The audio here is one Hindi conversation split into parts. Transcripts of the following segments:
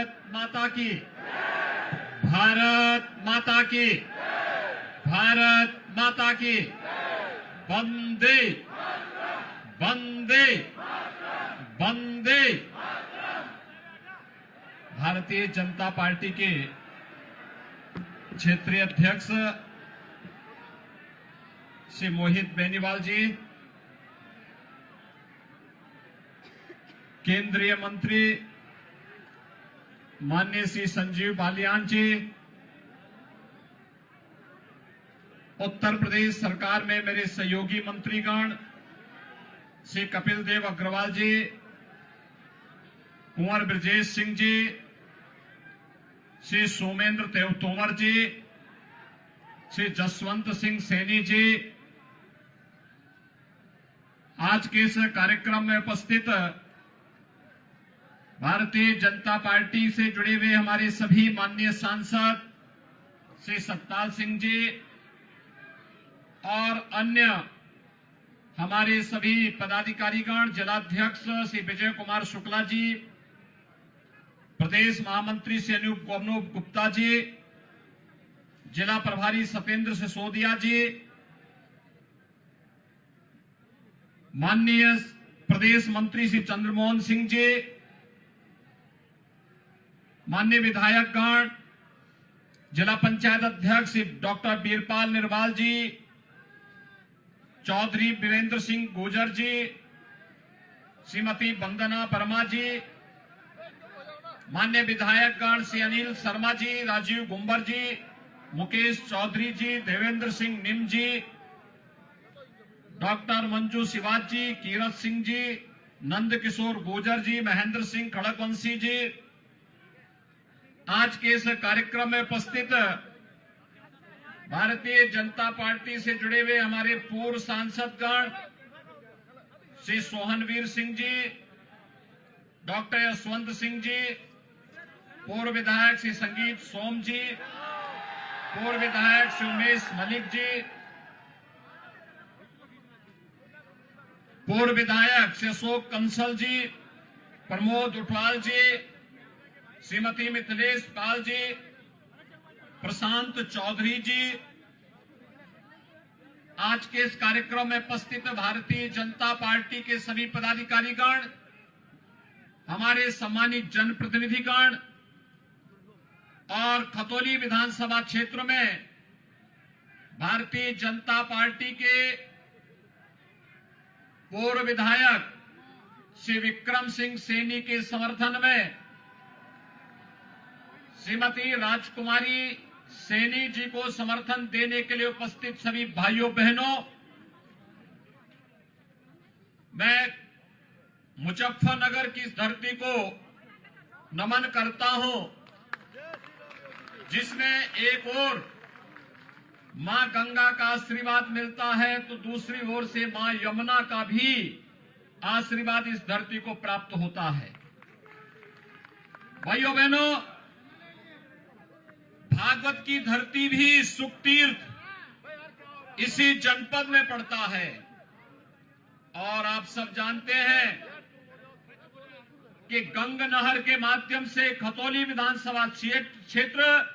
भारत माता की, भारत माता की, भारत माता की। वंदे वंदे वंदे। भारतीय जनता पार्टी के क्षेत्रीय अध्यक्ष श्री मोहित बेनीवाल जी, केंद्रीय मंत्री माननीय श्री संजीव बालियान जी, उत्तर प्रदेश सरकार में मेरे सहयोगी मंत्रीगण श्री कपिल देव अग्रवाल जी, कुंवर ब्रजेश सिंह जी, श्री सोमेंद्र देव तोमर जी, श्री जसवंत सिंह सैनी जी, आज के इस कार्यक्रम में उपस्थित भारतीय जनता पार्टी से जुड़े हुए हमारे सभी माननीय सांसद श्री सतपाल सिंह जी और अन्य हमारे सभी पदाधिकारीगण, जिलाध्यक्ष श्री विजय कुमार शुक्ला जी, प्रदेश महामंत्री श्री अनूप गुप्ता जी, जिला प्रभारी सत्येंद्र सिसोदिया जी, माननीय प्रदेश मंत्री श्री चंद्रमोहन सिंह जी, माननीय विधायकगण, जिला पंचायत अध्यक्ष श्री डॉक्टर बीरपाल निरवाल जी, चौधरी वीरेंद्र सिंह गुर्जर जी, श्रीमती वंदना वर्मा जी, माननीय विधायकगण श्री अनिल शर्मा जी, राजीव गुंबर जी, मुकेश चौधरी जी, देवेंद्र सिंह निम जी, डॉक्टर मंजू शिवाज जी, कीरत सिंह जी, नंद किशोर गुर्जर जी, महेंद्र सिंह खड़गवंशी जी, आज के इस कार्यक्रम में उपस्थित भारतीय जनता पार्टी से जुड़े हुए हमारे पूर्व सांसदगण श्री सोहनवीर सिंह जी, डॉक्टर यशवंत सिंह जी, पूर्व विधायक श्री संगीत सोम जी, पूर्व विधायक श्री उमेश मलिक जी, पूर्व विधायक श्री अशोक कंसल जी, प्रमोद उठवाल जी, श्रीमती मिथिलेश पाल जी, प्रशांत चौधरी जी, आज के इस कार्यक्रम में उपस्थित भारतीय जनता पार्टी के सभी पदाधिकारीगण, हमारे सम्मानित जनप्रतिनिधिगण और खतौली विधानसभा क्षेत्र में भारतीय जनता पार्टी के पूर्व विधायक श्री विक्रम सिंह सैनी के समर्थन में श्रीमती राजकुमारी सैनी जी को समर्थन देने के लिए उपस्थित सभी भाइयों बहनों, मैं मुजफ्फरनगर की इस धरती को नमन करता हूं, जिसमें एक ओर मां गंगा का आशीर्वाद मिलता है तो दूसरी ओर से मां यमुना का भी आशीर्वाद इस धरती को प्राप्त होता है। भाइयों बहनों, भागवत की धरती भी सुखतीर्थ इसी जनपद में पड़ता है और आप सब जानते हैं कि गंग नहर के माध्यम से खतौली विधानसभा क्षेत्र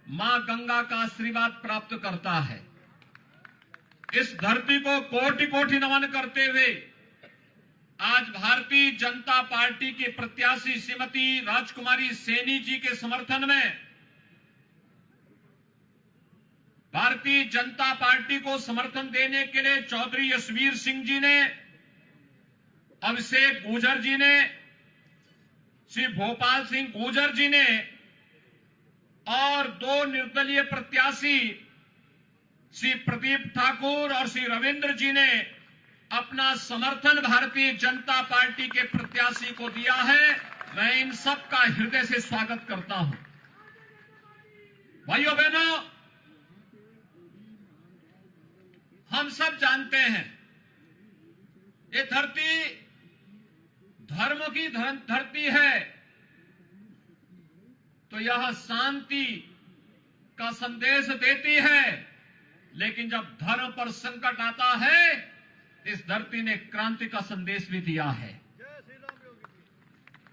मां गंगा का आशीर्वाद प्राप्त करता है। इस धरती को कोटि कोटि नमन करते हुए आज भारतीय जनता पार्टी के प्रत्याशी श्रीमती राजकुमारी सैनी जी के समर्थन में भारतीय जनता पार्टी को समर्थन देने के लिए चौधरी यशवीर सिंह जी ने, अभिषेक गुर्जर जी ने, श्री भोपाल सिंह गुर्जर जी ने और दो निर्दलीय प्रत्याशी श्री प्रदीप ठाकुर और श्री रविंद्र जी ने अपना समर्थन भारतीय जनता पार्टी के प्रत्याशी को दिया है। मैं इन सब का हृदय से स्वागत करता हूं। भाइयों बहनों, हम सब जानते हैं ये धरती धर्म की धरती है, तो यह शांति का संदेश देती है, लेकिन जब धर्म पर संकट आता है इस धरती ने क्रांति का संदेश भी दिया है।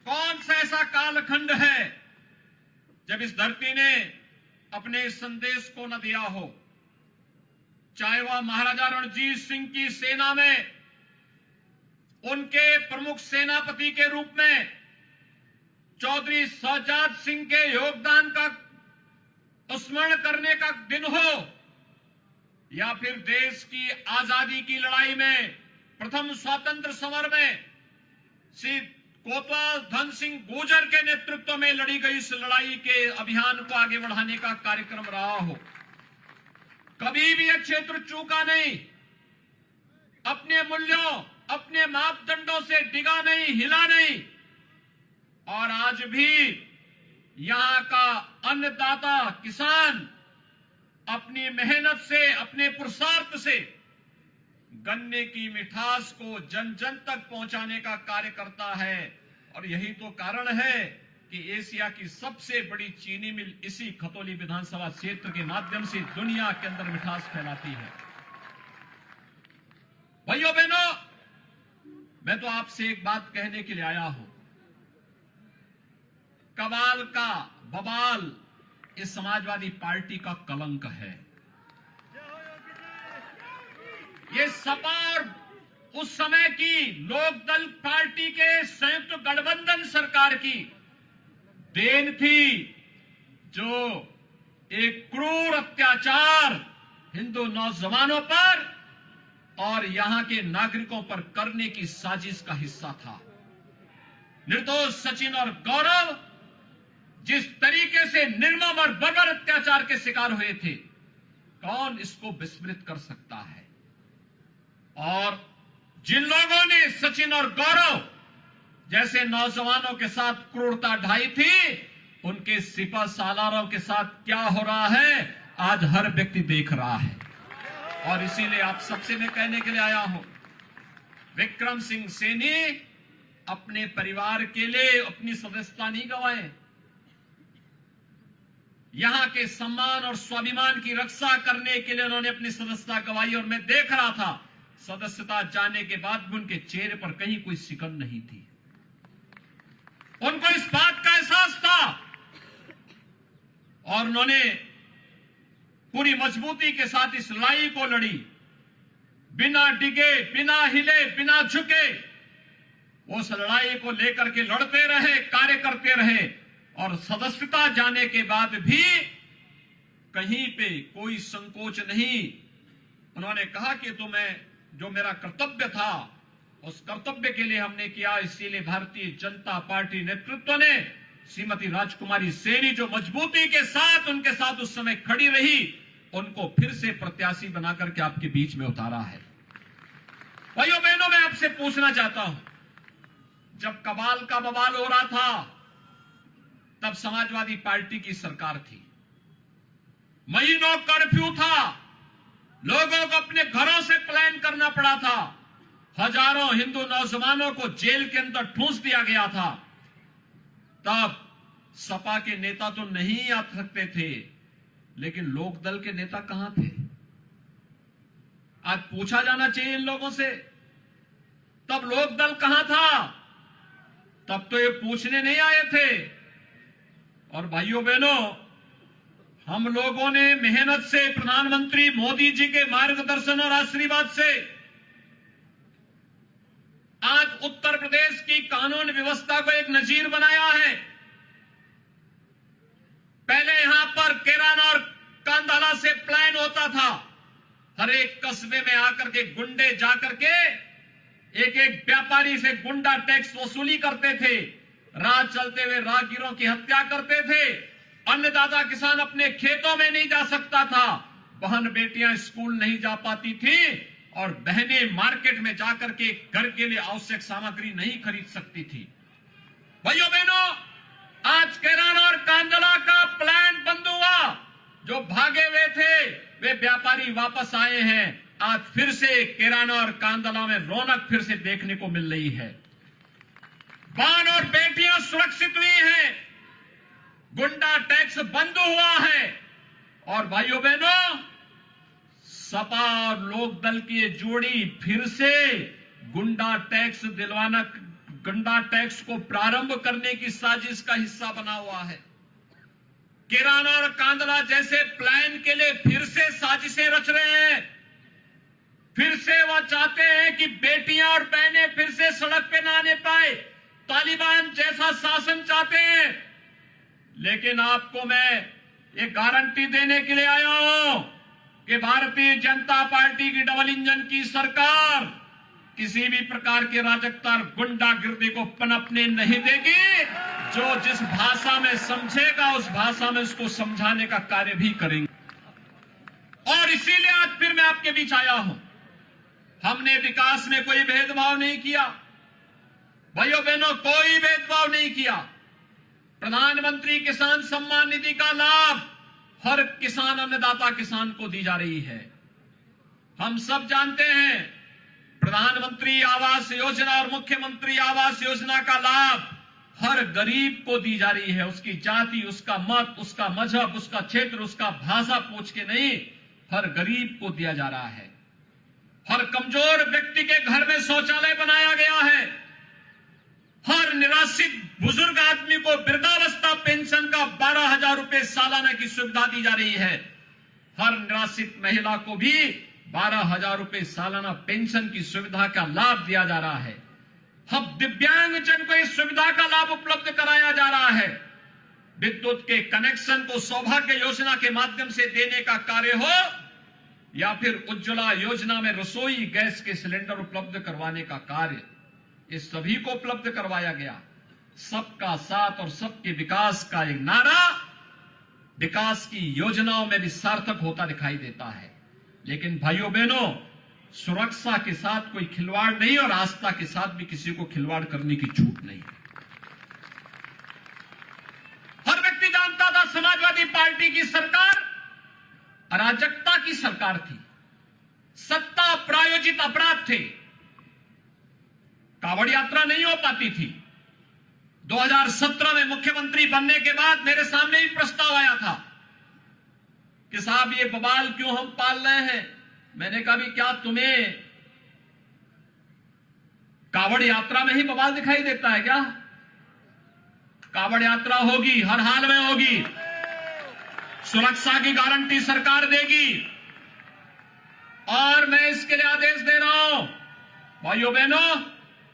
कौन सा ऐसा कालखंड है जब इस धरती ने अपने इस संदेश को न दिया हो, चाहे वह महाराजा रणजीत सिंह की सेना में उनके प्रमुख सेनापति के रूप में चौधरी शौजाद सिंह के योगदान का स्मरण करने का दिन हो, या फिर देश की आजादी की लड़ाई में प्रथम स्वतंत्र समर में श्री कोतवाल धन सिंह गुर्जर के नेतृत्व में लड़ी गई इस लड़ाई के अभियान को आगे बढ़ाने का कार्यक्रम रहा हो, कभी भी यह क्षेत्र चूका नहीं, अपने मूल्यों, अपने मापदंडों से डिगा नहीं, हिला नहीं। और आज भी यहां का अन्नदाता किसान अपनी मेहनत से, अपने पुरुषार्थ से गन्ने की मिठास को जन जन तक पहुंचाने का कार्य करता है। और यही तो कारण है कि एशिया की सबसे बड़ी चीनी मिल इसी खतौली विधानसभा क्षेत्र के माध्यम से दुनिया के अंदर मिठास फैलाती है। भाइयों बहनों, मैं तो आपसे एक बात कहने के लिए आया हूं। कबाल का बवाल इस समाजवादी पार्टी का कलंक है। ये सपा और उस समय की लोकदल पार्टी के संयुक्त गठबंधन सरकार की देन थी, जो एक क्रूर अत्याचार हिंदू नौजवानों पर और यहां के नागरिकों पर करने की साजिश का हिस्सा था। निर्दोष सचिन और गौरव जिस तरीके से निर्मम और बर्बर अत्याचार के शिकार हुए थे, कौन इसको विस्मृत कर सकता है। और जिन लोगों ने सचिन और गौरव जैसे नौजवानों के साथ क्रूरता ढाई थी, उनके सिपह सालारों के साथ क्या हो रहा है आज हर व्यक्ति देख रहा है। और इसीलिए आप सबसे मैं कहने के लिए आया हूं, विक्रम सिंह सैनी अपने परिवार के लिए अपनी सदस्यता नहीं गंवाए, यहां के सम्मान और स्वाभिमान की रक्षा करने के लिए उन्होंने अपनी सदस्यता गंवाई। और मैं देख रहा था सदस्यता जाने के बाद भी उनके चेहरे पर कहीं कोई सिकन नहीं थी। उनको इस बात का एहसास था और उन्होंने पूरी मजबूती के साथ इस लड़ाई को लड़ी, बिना डिगे, बिना हिले, बिना झुके। वो उस लड़ाई को लेकर के लड़ते रहे, कार्य करते रहे। और सदस्यता जाने के बाद भी कहीं पे कोई संकोच नहीं। उन्होंने कहा कि तुम्हें जो मेरा कर्तव्य था उस कर्तव्य के लिए हमने किया। इसीलिए भारतीय जनता पार्टी नेतृत्व ने श्रीमती राजकुमारी सैनी जो मजबूती के साथ उनके साथ उस समय खड़ी रही, उनको फिर से प्रत्याशी बनाकर के आपके बीच में उतारा है। भाइयों बहनों, मैं आपसे पूछना चाहता हूं, जब कबाल का बवाल हो रहा था तब समाजवादी पार्टी की सरकार थी, महीनों कर्फ्यू था, लोगों को अपने घरों से प्लान करना पड़ा था, हजारों हिंदू नौजवानों को जेल के अंदर ठूंस दिया गया था। तब सपा के नेता तो नहीं आ सकते थे, लेकिन लोकदल के नेता कहां थे? आज पूछा जाना चाहिए इन लोगों से, तब लोकदल कहां था? तब तो ये पूछने नहीं आए थे। और भाइयों बहनों, हम लोगों ने मेहनत से प्रधानमंत्री मोदी जी के मार्गदर्शन और आशीर्वाद से आज उत्तर प्रदेश की कानून व्यवस्था को एक नजीर बनाया है। पहले यहां पर केरान और कांधाला से प्लान होता था, हर एक कस्बे में आकर के गुंडे जाकर के एक एक व्यापारी से गुंडा टैक्स वसूली करते थे, राह चलते हुए राहगीरों की हत्या करते थे, अन्नदाता किसान अपने खेतों में नहीं जा सकता था, बहन बेटियां स्कूल नहीं जा पाती थी और बहनें मार्केट में जाकर के घर के लिए आवश्यक सामग्री नहीं खरीद सकती थी। भाइयों बहनों, आज केरान और कांधला का प्लान बंद हुआ, जो भागे हुए थे वे व्यापारी वापस आए हैं। आज फिर से केरान और कांधला में रौनक फिर से देखने को मिल रही है, बहन और बेटियां सुरक्षित हुई हैं, गुंडा टैक्स बंद हुआ है। और भाइयों बहनों, सपा और लोकदल की ये जोड़ी फिर से गुंडा टैक्स को प्रारंभ करने की साजिश का हिस्सा बना हुआ है। किरण और कांदला जैसे प्लान के लिए फिर से साजिशें रच रहे हैं। फिर से वह चाहते हैं कि बेटियां और बहनें फिर से सड़क पे ना आने पाए। तालिबान जैसा शासन चाहते हैं। लेकिन आपको मैं ये गारंटी देने के लिए आया हूं कि भारतीय जनता पार्टी की डबल इंजन की सरकार किसी भी प्रकार के राजकता और गुंडागिर्दी को पनपने नहीं देगी। जो जिस भाषा में समझेगा उस भाषा में उसको समझाने का कार्य भी करेंगे। और इसीलिए आज फिर मैं आपके बीच आया हूं। हमने विकास में कोई भेदभाव नहीं किया भाइयों बहनों, कोई भेदभाव नहीं किया। प्रधानमंत्री किसान सम्मान निधि का लाभ हर किसान अन्नदाता किसान को दी जा रही है। हम सब जानते हैं प्रधानमंत्री आवास योजना और मुख्यमंत्री आवास योजना का लाभ हर गरीब को दी जा रही है। उसकी जाति, उसका मत, उसका मजहब, उसका क्षेत्र, उसका भाषा पूछ के नहीं, हर गरीब को दिया जा रहा है। हर कमजोर व्यक्ति के घर में शौचालय बनाया गया है। हर निराश्रित बुजुर्ग आदमी को वृद्धावस्था पेंशन का 12,000 रुपए सालाना की सुविधा दी जा रही है। हर निराश्रित महिला को भी 12,000 रुपए सालाना पेंशन की सुविधा का लाभ दिया जा रहा है। हम दिव्यांगजन को इस सुविधा का लाभ उपलब्ध कराया जा रहा है। विद्युत के कनेक्शन को सौभाग्य योजना के माध्यम से देने का कार्य हो या फिर उज्ज्वला योजना में रसोई गैस के सिलेंडर उपलब्ध करवाने का कार्य, इस सभी को उपलब्ध करवाया गया। सबका साथ और सबके विकास का एक नारा विकास की योजनाओं में भी सार्थक होता दिखाई देता है। लेकिन भाइयों बहनों, सुरक्षा के साथ कोई खिलवाड़ नहीं और आस्था के साथ भी किसी को खिलवाड़ करने की छूट नहीं। हर व्यक्ति जानता था समाजवादी पार्टी की सरकार अराजकता की सरकार थी, सत्ता प्रायोजित अपराध थे, कावड़ यात्रा नहीं हो पाती थी। 2017 में मुख्यमंत्री बनने के बाद मेरे सामने भी प्रस्ताव आया था कि साहब ये बवाल क्यों हम पाल रहे हैं। मैंने कहा भी क्या तुम्हें कावड़ यात्रा में ही बवाल दिखाई देता है क्या? कावड़ यात्रा होगी, हर हाल में होगी। सुरक्षा की गारंटी सरकार देगी और मैं इसके लिए आदेश दे रहा हूं भाइयों बहनों,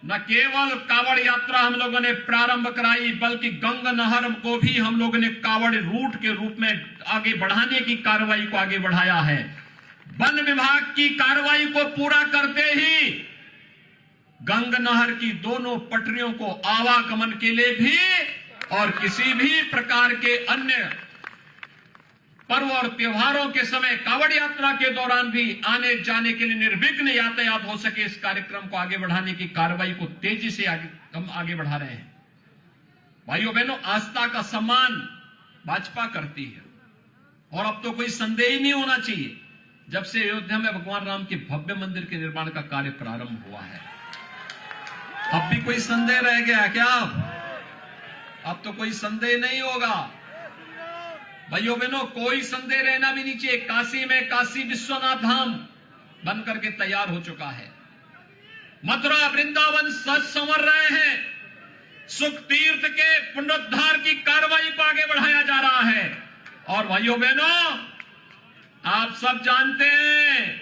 न केवल कावड़ यात्रा हम लोगों ने प्रारंभ कराई बल्कि गंगा नहर को भी हम लोगों ने कावड़ रूट के रूप में आगे बढ़ाने की कार्रवाई को आगे बढ़ाया है। वन विभाग की कार्रवाई को पूरा करते ही गंगा नहर की दोनों पटरियों को आवागमन के लिए भी और किसी भी प्रकार के अन्य पर्व और त्योहारों के समय कावड़ यात्रा के दौरान भी आने जाने के लिए निर्विघ्न यातायात हो सके, इस कार्यक्रम को आगे बढ़ाने की कार्रवाई को तेजी से हम आगे बढ़ा रहे हैं। भाइयों बहनों, आस्था का सम्मान भाजपा करती है और अब तो कोई संदेह ही नहीं होना चाहिए। जब से अयोध्या में भगवान राम के भव्य मंदिर के निर्माण का कार्य प्रारंभ हुआ है, अब भी कोई संदेह रह गया क्या? अब तो कोई संदेह नहीं होगा। भाइयों बहनों, कोई संदेह रहना भी नहीं चाहिए। काशी में काशी विश्वनाथ धाम बन करके तैयार हो चुका है। मथुरा वृंदावन सज संवर रहे हैं। सुख तीर्थ के पुनरुद्धार की कार्रवाई को आगे बढ़ाया जा रहा है। और भाइयों बहनों, आप सब जानते हैं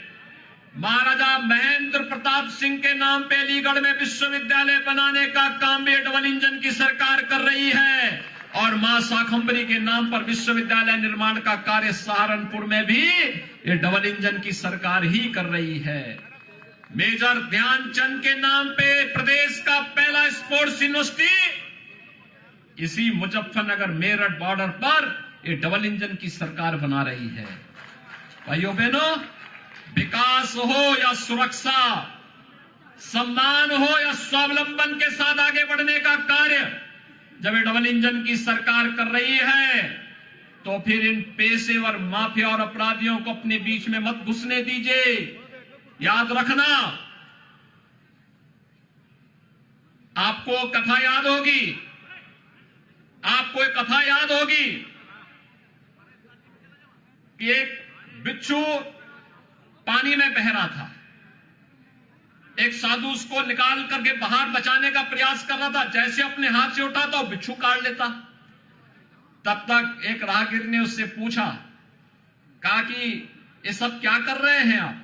महाराजा महेंद्र प्रताप सिंह के नाम पे अलीगढ़ में विश्वविद्यालय बनाने का काम भी डबल इंजन की सरकार कर रही है और मां शाकंभरी के नाम पर विश्वविद्यालय निर्माण का कार्य सहारनपुर में भी ये डबल इंजन की सरकार ही कर रही है। मेजर ध्यानचंद के नाम पे प्रदेश का पहला स्पोर्ट्स यूनिवर्सिटी इसी मुजफ्फरनगर मेरठ बॉर्डर पर ये डबल इंजन की सरकार बना रही है। भाइयों बहनों, विकास हो या सुरक्षा, सम्मान हो या स्वावलंबन के साथ आगे बढ़ने का कार्य जब ये डबल इंजन की सरकार कर रही है तो फिर इन पेशेवर माफिया और अपराधियों को अपने बीच में मत घुसने दीजिए। याद रखना, आपको कथा याद होगी, आपको एक कथा याद होगी कि एक बिच्छू पानी में बह रहा था। एक साधु उसको निकाल करके बाहर बचाने का प्रयास कर रहा था। जैसे अपने हाथ से उठाता वो बिच्छू काट लेता। तब तक एक राहगीर ने उससे पूछा, कहा कि ये सब क्या कर रहे हैं आप?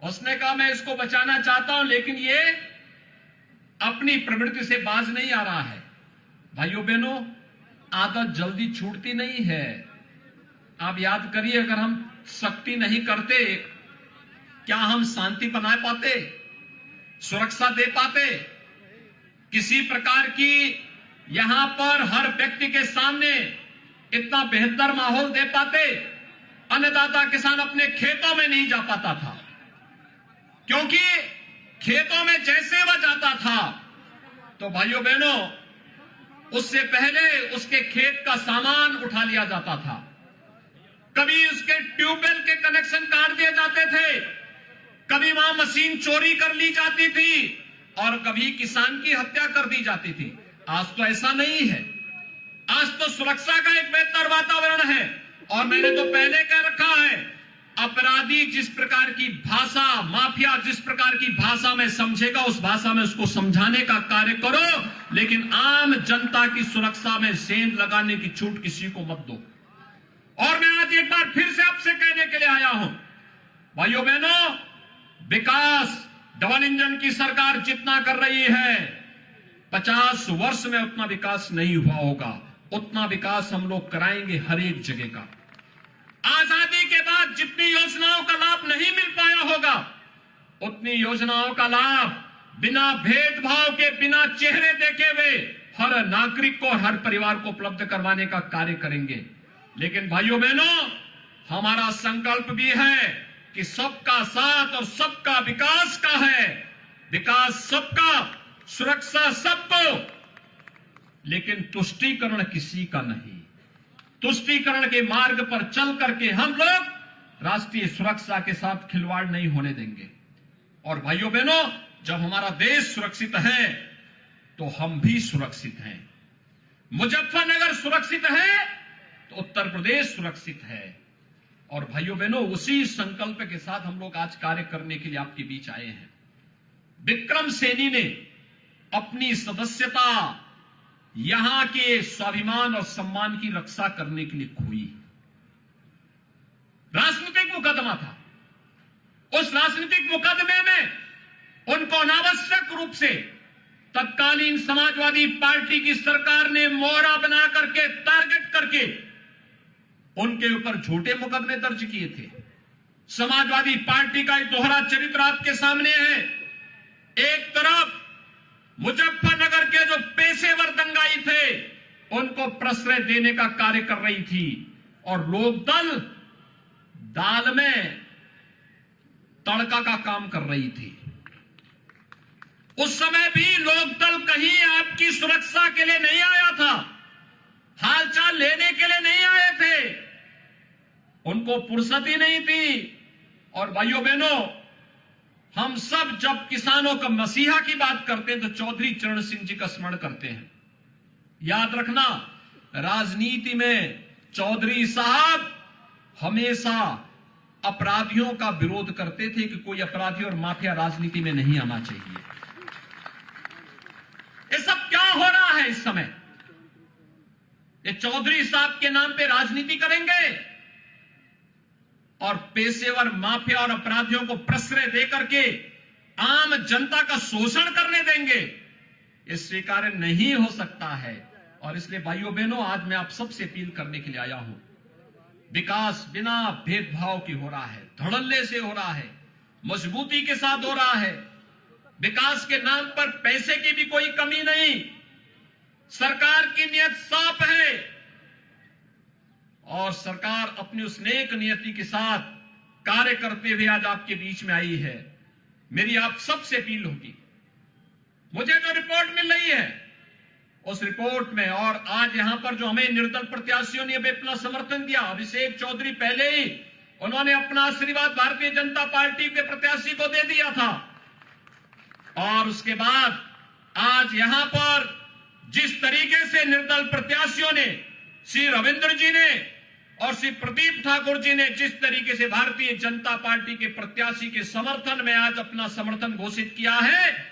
उसने कहा मैं इसको बचाना चाहता हूं, लेकिन ये अपनी प्रवृत्ति से बाज नहीं आ रहा है। भाइयों बहनों, आदत जल्दी छूटती नहीं है। आप याद करिए, अगर हम सख्ती नहीं करते, क्या हम शांति बनाए पाते, सुरक्षा दे पाते, किसी प्रकार की यहां पर हर व्यक्ति के सामने इतना बेहतर माहौल दे पाते? अन्नदाता किसान अपने खेतों में नहीं जा पाता था, क्योंकि खेतों में जैसे वह जाता था तो भाइयों बहनों, उससे पहले उसके खेत का सामान उठा लिया जाता था। कभी उसके ट्यूबवेल के कनेक्शन काट दिए जाते थे, कभी वहां मशीन चोरी कर ली जाती थी, और कभी किसान की हत्या कर दी जाती थी। आज तो ऐसा नहीं है। आज तो सुरक्षा का एक बेहतर वातावरण है। और मैंने तो पहले कह रखा है, अपराधी जिस प्रकार की भाषा, माफिया जिस प्रकार की भाषा में समझेगा, उस भाषा में उसको समझाने का कार्य करो, लेकिन आम जनता की सुरक्षा में सेंध लगाने की छूट किसी को मत दो। और मैं आज एक बार फिर से आपसे कहने के लिए आया हूं, भाइयों बहनों, विकास डबल इंजन की सरकार जितना कर रही है, 50 वर्ष में उतना विकास नहीं हुआ होगा। उतना विकास हम लोग कराएंगे हर एक जगह का। आजादी के बाद जितनी योजनाओं का लाभ नहीं मिल पाया होगा, उतनी योजनाओं का लाभ बिना भेदभाव के, बिना चेहरे देखे हुए हर नागरिक को, हर परिवार को उपलब्ध करवाने का कार्य करेंगे। लेकिन भाइयों बहनों, हमारा संकल्प भी है कि सबका साथ और सबका विकास का है। विकास सबका, सुरक्षा सबको, लेकिन तुष्टीकरण किसी का नहीं। तुष्टीकरण के मार्ग पर चल करके हम लोग राष्ट्रीय सुरक्षा के साथ खिलवाड़ नहीं होने देंगे। और भाइयों बहनों, जब हमारा देश सुरक्षित है तो हम भी सुरक्षित हैं। मुजफ्फरनगर सुरक्षित है तो उत्तर प्रदेश सुरक्षित है। और भाइयों बहनों, उसी संकल्प के साथ हम लोग आज कार्य करने के लिए आपके बीच आए हैं। विक्रम सैनी ने अपनी सदस्यता यहां के स्वाभिमान और सम्मान की रक्षा करने के लिए खोई। राजनीतिक मुकदमा था। उस राजनीतिक मुकदमे में उनको अनावश्यक रूप से तत्कालीन समाजवादी पार्टी की सरकार ने मोहरा बना करके, टारगेट करके उनके ऊपर झूठे मुकदमे दर्ज किए थे। समाजवादी पार्टी का एक दोहरा चरित्र आपके सामने है। एक तरफ मुजफ्फरनगर के जो पेशेवर दंगाई थे, उनको प्रश्रय देने का कार्य कर रही थी, और लोकदल दाल में तड़का का काम कर रही थी। उस समय भी लोकदल कहीं आपकी सुरक्षा के लिए नहीं आया था, हालचाल लेने के लिए नहीं आए थे। उनको फुर्सत ही नहीं थी। और भाइयों बहनों, हम सब जब किसानों का मसीहा की बात करते हैं तो चौधरी चरण सिंह जी का स्मरण करते हैं। याद रखना, राजनीति में चौधरी साहब हमेशा अपराधियों का विरोध करते थे कि कोई अपराधी और माफिया राजनीति में नहीं आना चाहिए। ये सब क्या हो रहा है इस समय? ये चौधरी साहब के नाम पे राजनीति करेंगे और पेशेवर माफिया और अपराधियों को प्रश्रय देकर के आम जनता का शोषण करने देंगे। ये स्वीकार्य नहीं हो सकता है। और इसलिए भाइयों बहनों, आज मैं आप सबसे अपील करने के लिए आया हूं। विकास बिना भेदभाव के हो रहा है, धड़ल्ले से हो रहा है, मजबूती के साथ हो रहा है। विकास के नाम पर पैसे की भी कोई कमी नहीं। सरकार की नियत साफ है और सरकार अपनी उस नेक नियति के साथ कार्य करते हुए आज आपके बीच में आई है। मेरी आप सबसे अपील होगी, मुझे जो रिपोर्ट मिल रही है उस रिपोर्ट में, और आज यहां पर जो हमें निर्दल प्रत्याशियों ने अपना समर्थन दिया, अभिषेक चौधरी पहले ही उन्होंने अपना आशीर्वाद भारतीय जनता पार्टी के प्रत्याशी को दे दिया था, और उसके बाद आज यहां पर जिस तरीके से निर्दल प्रत्याशियों ने, श्री रविंद्र जी ने और श्री प्रदीप ठाकुर जी ने जिस तरीके से भारतीय जनता पार्टी के प्रत्याशी के समर्थन में आज अपना समर्थन घोषित किया है,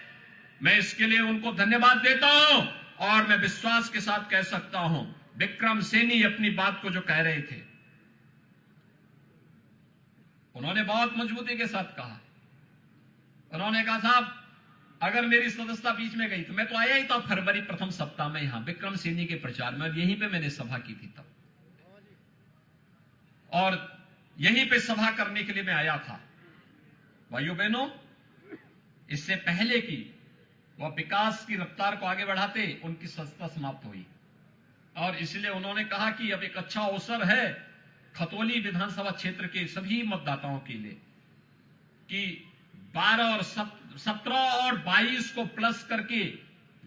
मैं इसके लिए उनको धन्यवाद देता हूं। और मैं विश्वास के साथ कह सकता हूं विक्रम सैनी अपनी बात को जो कह रहे थे, उन्होंने बहुत मजबूती के साथ कहा। उन्होंने कहा साहब अगर मेरी सदस्यता बीच में गई तो मैं तो आया ही था फरवरी प्रथम सप्ताह में यहां विक्रम सैनी के प्रचार में, और यहीं पे मैंने सभा की थी तब, और यहीं पे सभा करने के लिए मैं आया था। भाइयों बहनों, इससे पहले की वह विकास की रफ्तार को आगे बढ़ाते उनकी सदस्यता समाप्त हुई, और इसलिए उन्होंने कहा कि अब एक अच्छा अवसर है खतौली विधानसभा क्षेत्र के सभी मतदाताओं के लिए कि 12 और 17 और 22 को प्लस करके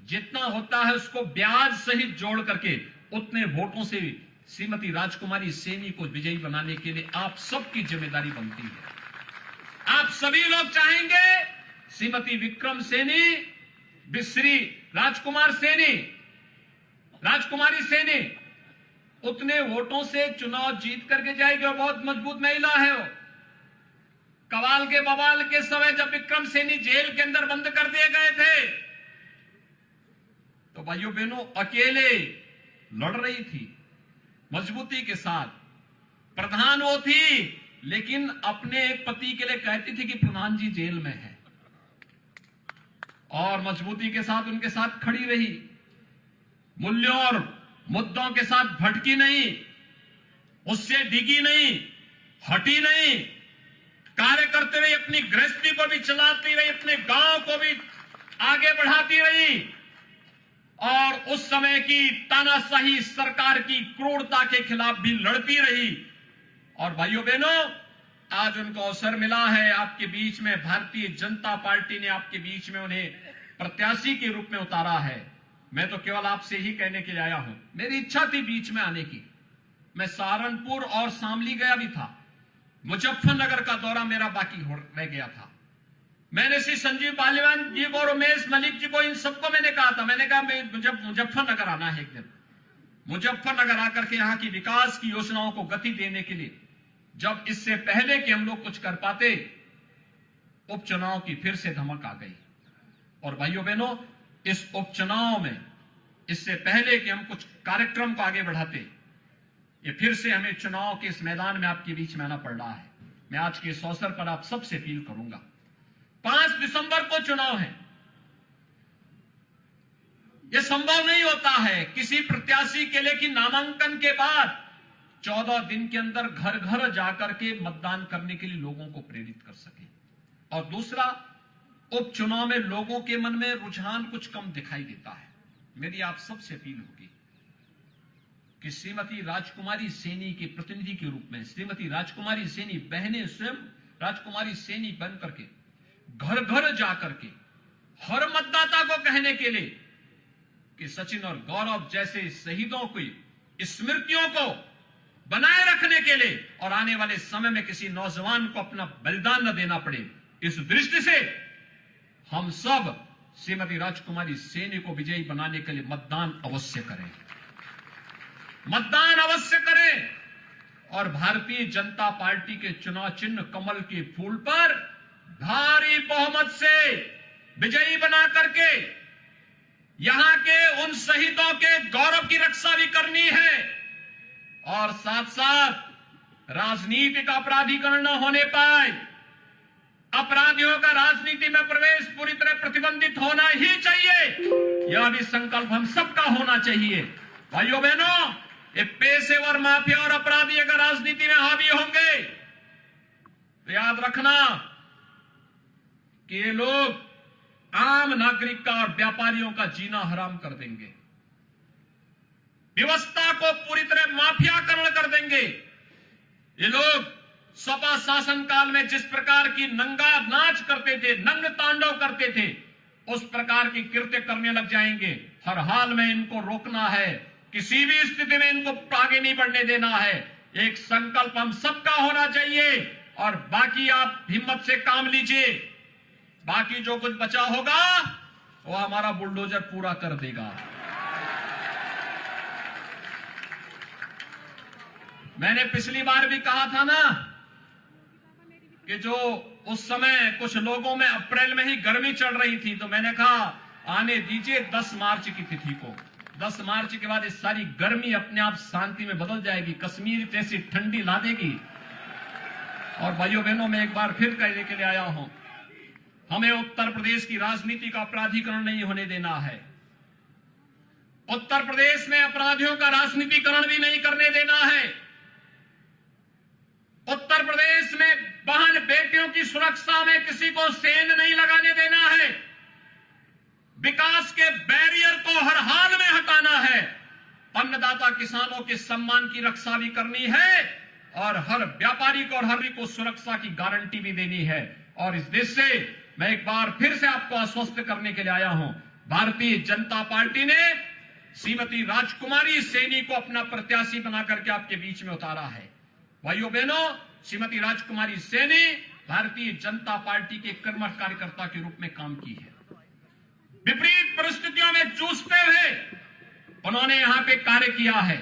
जितना होता है उसको ब्याज सहित जोड़ करके उतने वोटों से श्रीमती राजकुमारी सैनी को विजयी बनाने के लिए आप सबकी जिम्मेदारी बनती है। आप सभी लोग चाहेंगे श्रीमती विक्रम सैनी, श्री राजकुमारी सैनी उतने वोटों से चुनाव जीत करके जाएगी, और बहुत मजबूत महिला है वो। कवाल के बवाल के समय जब विक्रम सैनी जेल के अंदर बंद कर दिए गए थे तो भाइयों बहनों अकेले लड़ रही थी, मजबूती के साथ। प्रधान वो थी, लेकिन अपने एक पति के लिए कहती थी कि प्रधान जी जेल में है, और मजबूती के साथ उनके साथ खड़ी रही, मूल्यों और मुद्दों के साथ भटकी नहीं, उससे डिगी नहीं, हटी नहीं, कार्य करते रही, अपनी गृहस्थी को भी चलाती रही, अपने गांव को भी आगे बढ़ाती रही, और उस समय की तानाशाही सरकार की क्रूरता के खिलाफ भी लड़ती रही। और भाइयों बहनों, आज उनको अवसर मिला है आपके बीच में, भारतीय जनता पार्टी ने आपके बीच में उन्हें प्रत्याशी के रूप में उतारा है। मैं तो केवल आपसे ही कहने के लिए आया हूं, मेरी इच्छा थी बीच में आने की। मैं सहारनपुर और शामली गया भी था, मुजफ्फरनगर का दौरा मेरा बाकी रह गया था। मैंने श्री संजीव पालीवान जी को और उमेश मलिक जी को, इन सबको मैंने कहा था, मैंने कहा मुजफ्फरनगर आना है एक दिन, मुजफ्फरनगर आकर के यहाँ की विकास की योजनाओं को गति देने के लिए। जब इससे पहले कि हम लोग कुछ कर पाते, उपचुनाव की फिर से धमक आ गई। और भाइयों बहनों, इस उपचुनाव में इससे पहले कि हम कुछ कार्यक्रम को आगे बढ़ाते, ये फिर से हमें चुनाव के इस मैदान में आपके बीच में आना पड़ रहा है। मैं आज के इस अवसर पर आप सबसे अपील करूंगा, 5 दिसंबर को चुनाव है। यह संभव नहीं होता है किसी प्रत्याशी के लिए कि नामांकन के बाद 14 दिन के अंदर घर घर जाकर के मतदान करने के लिए लोगों को प्रेरित कर सके। और दूसरा, उपचुनाव में लोगों के मन में रुझान कुछ कम दिखाई देता है। मेरी आप सबसे अपील होगी कि श्रीमती राजकुमारी सैनी के प्रतिनिधि के रूप में श्रीमती राजकुमारी सैनी बहनें स्वयं राजकुमारी सैनी बन करके घर घर जाकर के हर मतदाता को कहने के लिए कि सचिन और गौरव जैसे शहीदों की स्मृतियों को बनाए रखने के लिए और आने वाले समय में किसी नौजवान को अपना बलिदान न देना पड़े, इस दृष्टि से हम सब श्रीमती राजकुमारी सैनी को विजयी बनाने के लिए मतदान अवश्य करें, मतदान अवश्य करें। और भारतीय जनता पार्टी के चुनाव चिन्ह कमल के फूल पर भारी बहुमत से विजयी बना करके यहां के उन शहीदों के गौरव की रक्षा भी करनी है, और साथ साथ राजनीतिक अपराधीकरण न होने पाए, अपराधियों का राजनीति में प्रवेश पूरी तरह प्रतिबंधित होना ही चाहिए। यह भी संकल्प हम सबका होना चाहिए। भाइयों बहनों, ये पेशेवर माफिया और अपराधी अगर राजनीति में हावी होंगे तो याद रखना कि ये लोग आम नागरिक का और व्यापारियों का जीना हराम कर देंगे, व्यवस्था को पूरी तरह माफियाकरण कर देंगे। ये लोग सपा शासन काल में जिस प्रकार की नंगा नाच करते थे, नंग तांडव करते थे, उस प्रकार की कृत्य करने लग जाएंगे। हर हाल में इनको रोकना है, किसी भी स्थिति में इनको आगे नहीं बढ़ने देना है। एक संकल्प हम सबका होना चाहिए, और बाकी आप हिम्मत से काम लीजिए। बाकी जो कुछ बचा होगा वो हमारा बुलडोजर पूरा कर देगा। मैंने पिछली बार भी कहा था ना कि जो उस समय कुछ लोगों में अप्रैल में ही गर्मी चढ़ रही थी, तो मैंने कहा आने दीजिए 10 मार्च की तिथि को, 10 मार्च के बाद इस सारी गर्मी अपने आप शांति में बदल जाएगी, कश्मीर जैसी ठंडी ला देगी। और भाइयों बहनों, मैं एक बार फिर कहने के लिए आया हूं, हमें उत्तर प्रदेश की राजनीति का अपराधीकरण नहीं होने देना है। उत्तर प्रदेश में अपराधियों का राजनीतिकरण भी नहीं करने देना है। उत्तर प्रदेश में बहन बेटियों की सुरक्षा में किसी को सेंध नहीं लगाने देना है। विकास के बैरियर को हर हाल में हटाना है। अन्नदाता किसानों के सम्मान की रक्षा भी करनी है और हर व्यापारी को और हर को सुरक्षा की गारंटी भी देनी है। और इस देश से मैं एक बार फिर से आपको आश्वस्त करने के लिए आया हूं, भारतीय जनता पार्टी ने श्रीमती राजकुमारी सैनी को अपना प्रत्याशी बनाकर के आपके बीच में उतारा है। भाइयों बहनों, श्रीमती राजकुमारी सैनी भारतीय जनता पार्टी के कर्मठ कार्यकर्ता के रूप में काम की है। विपरीत परिस्थितियों में जूझते हुए उन्होंने यहां पे कार्य किया है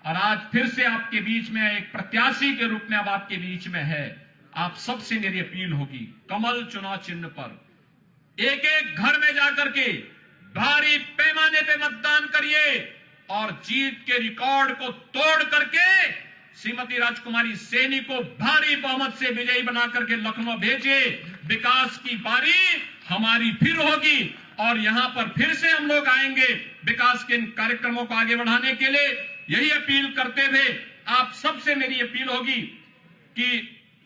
और आज फिर से आपके बीच में एक प्रत्याशी के रूप में अब आपके बीच में है। आप सबसे मेरी अपील होगी, कमल चुनाव चिन्ह पर एक एक घर में जाकर के भारी पैमाने पे मतदान करिए और जीत के रिकॉर्ड को तोड़ करके श्रीमती राजकुमारी सैनी को भारी बहुमत से विजयी बना करके लखनऊ भेजिए। विकास की बारी हमारी फिर होगी और यहां पर फिर से हम लोग आएंगे विकास के इन कार्यक्रमों को आगे बढ़ाने के लिए। यही अपील करते हुए आप सबसे मेरी अपील होगी कि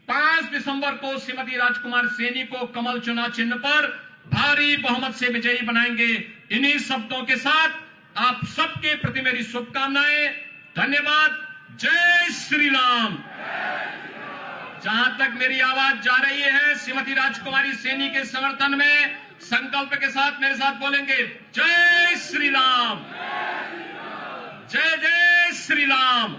5 दिसंबर को श्रीमती राजकुमार सैनी को कमल चुनाव चिन्ह पर भारी बहुमत से विजयी बनाएंगे। इन्हीं शब्दों के साथ आप सबके प्रति मेरी शुभकामनाएं। धन्यवाद। जय श्री राम। जहां तक मेरी आवाज जा रही है, श्रीमती राजकुमारी सैनी के समर्थन में संकल्प के साथ मेरे साथ बोलेंगे, जय श्री राम, जय जय श्री राम।